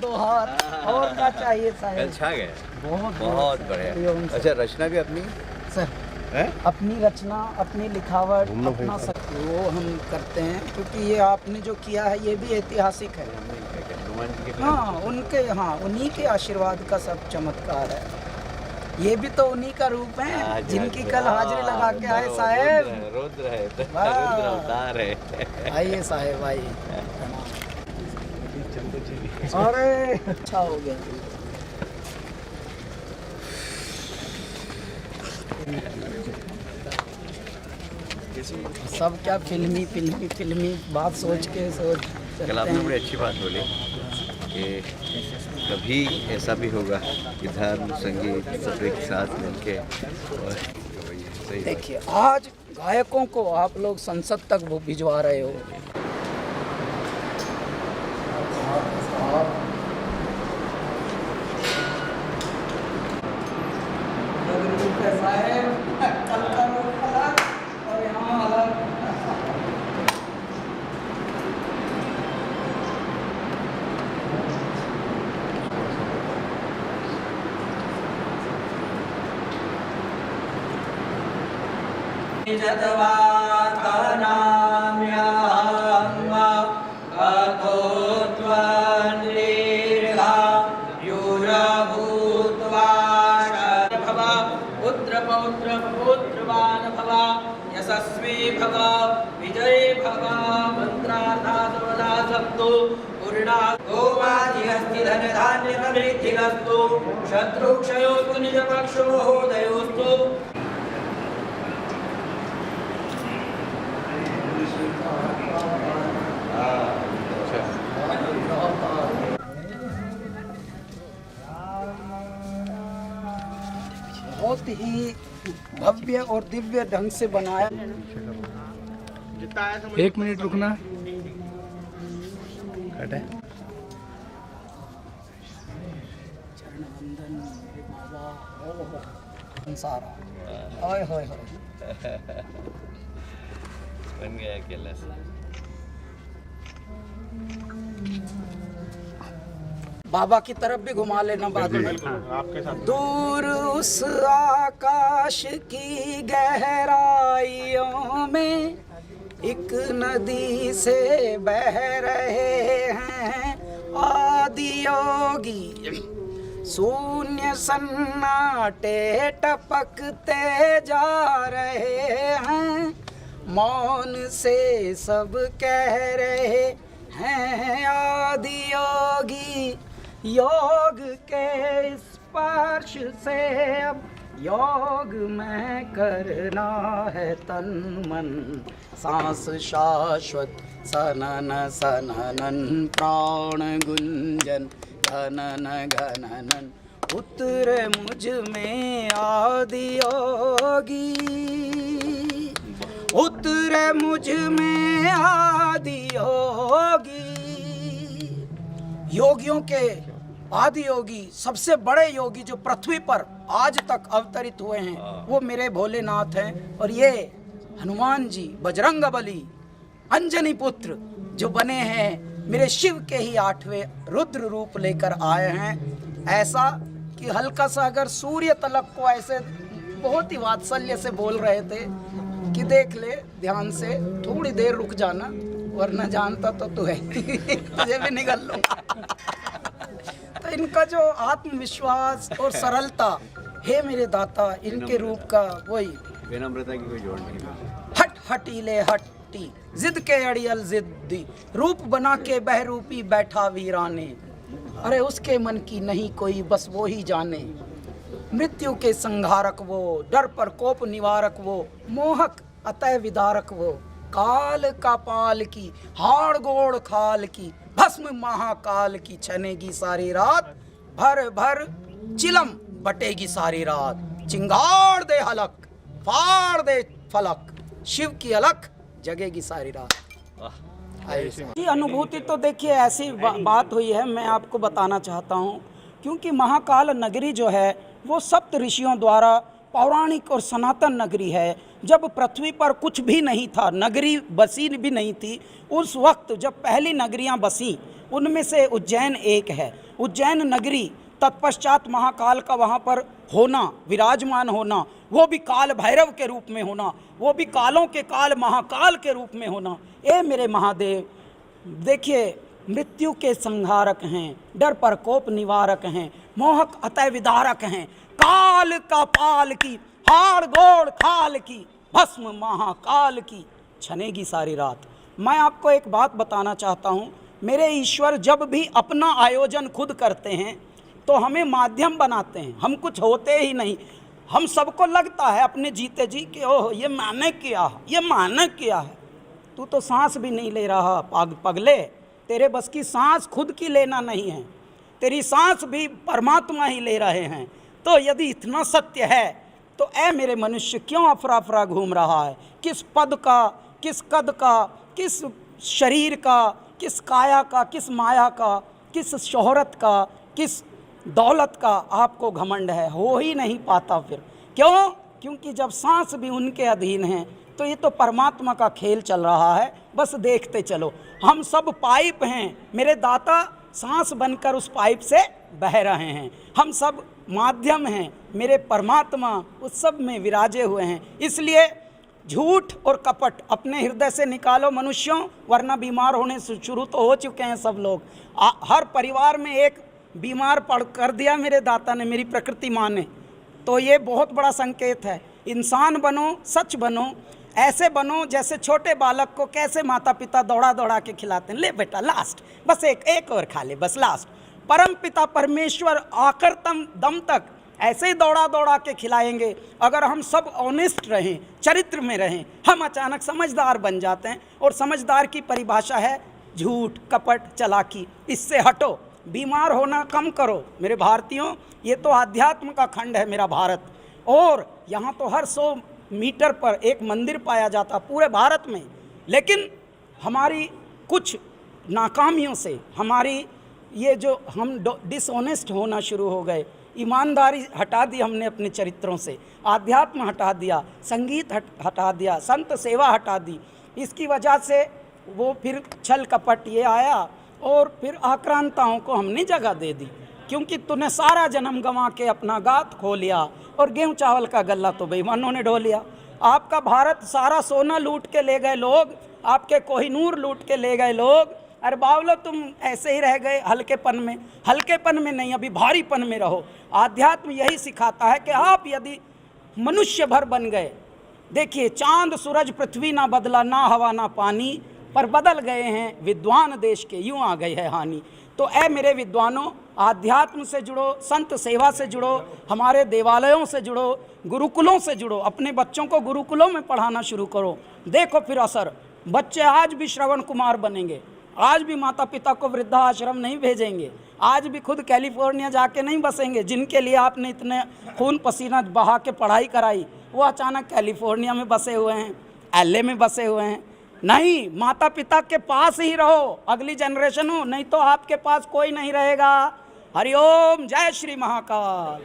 दो हाथ और क्या चाहिए साहब। छा गए, बहुत बहुत बढ़िया। अच्छा, रचना भी अपनी सर है? अपनी रचना, अपनी लिखावट, अपना सब वो हम करते हैं, क्योंकि ये आपने जो किया है ये भी ऐतिहासिक है। हाँ उनके, हाँ उन्हीं के आशीर्वाद का सब चमत्कार है। ये भी तो उन्हीं का रूप है जिनकी कल हाजिरी लगा के आए साहेब। रुद्र है, रुद्र अवतार है। आइए साहेब आइए। अरे अच्छा हो गया। सब क्या फिल्मी फिल्मी फिल्मी बात सोच के सोच। कल आपने बड़ी अच्छी बात बोली कि कभी ऐसा भी होगा कि धर्म संगीत सब एक साथ मिलके। और देखिए आज गायकों को आप लोग संसद तक वो भिजवा रहे हो। यशस्वी भव, विजयी भव, मंत्रार्था सर्वदा सन्तु, पूर्णा गोमादिहस्ति धन धान्य समृद्धिरस्तु, शत्रुक्षयोस्तु निजपक्षो महोदयोस्तु। बहुत ही भव्य और दिव्य ढंग से बनाया। 1 मिनट रुकना। चरण वंदन बाबा सारा। ओए होए होए। बन गया अकेला से। बाबा की तरफ भी घुमा लेना बाद में। दूर उस आकाश की गहराइयों में एक नदी से बह रहे हैं आदि योगी, शून्य सन्नाटे टपकते जा रहे हैं, मौन से सब कह रहे हैं आदि योगी, योग के स्पर्श से अब योग में करना है तन मन, सांस शाश्वत सनन सननन प्राण गुंजन घनन घननन, उतरे मुझ में आदि योगी, उतरे मुझ में आदि योगी। योगियों के आदि योगी, सबसे बड़े योगी जो पृथ्वी पर आज तक अवतरित हुए हैं वो मेरे भोलेनाथ हैं। और ये हनुमान जी, बजरंगबली, अंजनी पुत्र जो बने हैं मेरे शिव के ही 8वें रुद्र रूप लेकर आए हैं। ऐसा कि हल्का सा अगर सूर्य तलक को ऐसे बहुत ही वात्सल्य से बोल रहे थे कि देख ले ध्यान से, थोड़ी देर रुक जाना वरना जानता तो तू है तुझे भी निगल लूंगा। तो इनका जो आत्मविश्वास और सरलता है मेरे दाता, इनके रूप का वही विनम्रता की कोई जोड़ नहीं। हट हटीले हट्टी, जिद के अड़ियल जिद्दी, रूप बना के बहरूपी बैठा वीराने, अरे उसके मन की नहीं कोई बस वो ही जाने, मृत्यु के संहारक वो, डर पर कोप निवारक वो, मोहक अतः विदारक वो, काल का पाल की हाड़ गोड़ खाल की, भस्म महाकाल की छनेगी सारी रात, भर भर चिलम बटेगी सारी रात, चिंगाड़ दे हलक फाड़ दे फलक, शिव की अलख जगेगी सारी रात। ये अनुभूति तो देखिए ऐसी बात हुई है, मैं आपको बताना चाहता हूँ, क्योंकि महाकाल नगरी जो है वो सप्त ऋषियों द्वारा पौराणिक और सनातन नगरी है। जब पृथ्वी पर कुछ भी नहीं था, नगरी बसी भी नहीं थी, उस वक्त जब पहली नगरियां बसी उनमें से उज्जैन एक है। उज्जैन नगरी, तत्पश्चात महाकाल का वहाँ पर होना, विराजमान होना, वो भी काल भैरव के रूप में होना, वो भी कालों के काल महाकाल के रूप में होना। ए मेरे महादेव, देखिए मृत्यु के संहारक हैं, डर प्रकोप निवारक हैं, मोहक अतः विदारक हैं, काल का पाल की हाड़ गोड़ खाल की भस्म महाकाल की छनेगी सारी रात। मैं आपको एक बात बताना चाहता हूँ, मेरे ईश्वर जब भी अपना आयोजन खुद करते हैं तो हमें माध्यम बनाते हैं, हम कुछ होते ही नहीं। हम सबको लगता है अपने जीते जी कि ओह ये मैंने किया, ये मैंने किया है। तू तो सांस भी नहीं ले रहा पगले, तेरे बस की सांस खुद की लेना नहीं है, तेरी सांस भी परमात्मा ही ले रहे हैं। तो यदि इतना सत्य है तो ऐ मेरे मनुष्य क्यों अफरा अफरा घूम रहा है? किस पद का, किस कद का, किस शरीर का, किस काया का, किस माया का, किस शोहरत का, किस दौलत का आपको घमंड है? हो ही नहीं पाता। फिर क्यों? क्योंकि जब सांस भी उनके अधीन है तो ये तो परमात्मा का खेल चल रहा है, बस देखते चलो। हम सब पाइप हैं, मेरे दाता सांस बनकर उस पाइप से बह रहे हैं। हम सब माध्यम हैं, मेरे परमात्मा उस सब में विराजे हुए हैं। इसलिए झूठ और कपट अपने हृदय से निकालो मनुष्यों, वरना बीमार होने से शुरू तो हो चुके हैं सब लोग। हर परिवार में एक बीमार पड़ कर दिया मेरे दाता ने, मेरी प्रकृति माँ ने। तो ये बहुत बड़ा संकेत है। इंसान बनो, सच बनो, ऐसे बनो जैसे छोटे बालक को कैसे माता पिता दौड़ा दौड़ा के खिलाते हैं, ले बेटा लास्ट, बस एक और खा ले, बस लास्ट। परम पिता परमेश्वर आकर दम तक ऐसे ही दौड़ा दौड़ा के खिलाएंगे। अगर हम सब ऑनेस्ट रहें, चरित्र में रहें, हम अचानक समझदार बन जाते हैं। और समझदार की परिभाषा है झूठ, कपट, चालाकी। इससे हटो, बीमार होना कम करो। मेरे भारतीयों, ये तो आध्यात्म का खंड है मेरा भारत, और यहाँ तो हर 100 मीटर पर एक मंदिर पाया जाता पूरे भारत में। लेकिन हमारी कुछ नाकामियों से, हमारी ये जो हम डिसऑनेस्ट होना शुरू हो गए, ईमानदारी हटा दी हमने अपने चरित्रों से, आध्यात्म हटा दिया, संगीत हटा दिया, संत सेवा हटा दी। इसकी वजह से वो फिर छल कपट ये आया, और फिर आक्रांताओं को हमने जगह दे दी। क्योंकि तूने सारा जन्म गंवा के अपना गात खो लिया, और गेहूं चावल का गल्ला तो बेईमानों ने ढो लिया। आपका भारत सारा सोना लूट के ले गए लोग, आपके कोहिनूर लूट के ले गए लोग। अरे बावलो, तुम ऐसे ही रह गए हल्केपन में। हल्केपन में नहीं, अभी भारीपन में रहो। आध्यात्म यही सिखाता है कि आप यदि मनुष्य भर बन गए, देखिए चांद सूरज पृथ्वी ना बदला, ना हवा ना पानी, पर बदल गए हैं विद्वान देश के, यूं आ गई है हानि। तो ऐ मेरे विद्वानों, आध्यात्म से जुड़ो, संत सेवा से जुड़ो, हमारे देवालयों से जुड़ो, गुरुकुलों से जुड़ो, अपने बच्चों को गुरुकुलों में पढ़ाना शुरू करो। देखो फिर असर, बच्चे आज भी श्रवण कुमार बनेंगे, आज भी माता पिता को वृद्धाश्रम नहीं भेजेंगे, आज भी खुद कैलिफोर्निया जाके नहीं बसेंगे। जिनके लिए आपने इतने खून पसीना बहा के पढ़ाई कराई, वो अचानक कैलिफोर्निया में बसे हुए हैं, LA में बसे हुए हैं। नहीं, माता पिता के पास ही रहो, अगली जनरेशन हो, नहीं तो आपके पास कोई नहीं रहेगा। हरिओम, जय श्री महाकाल।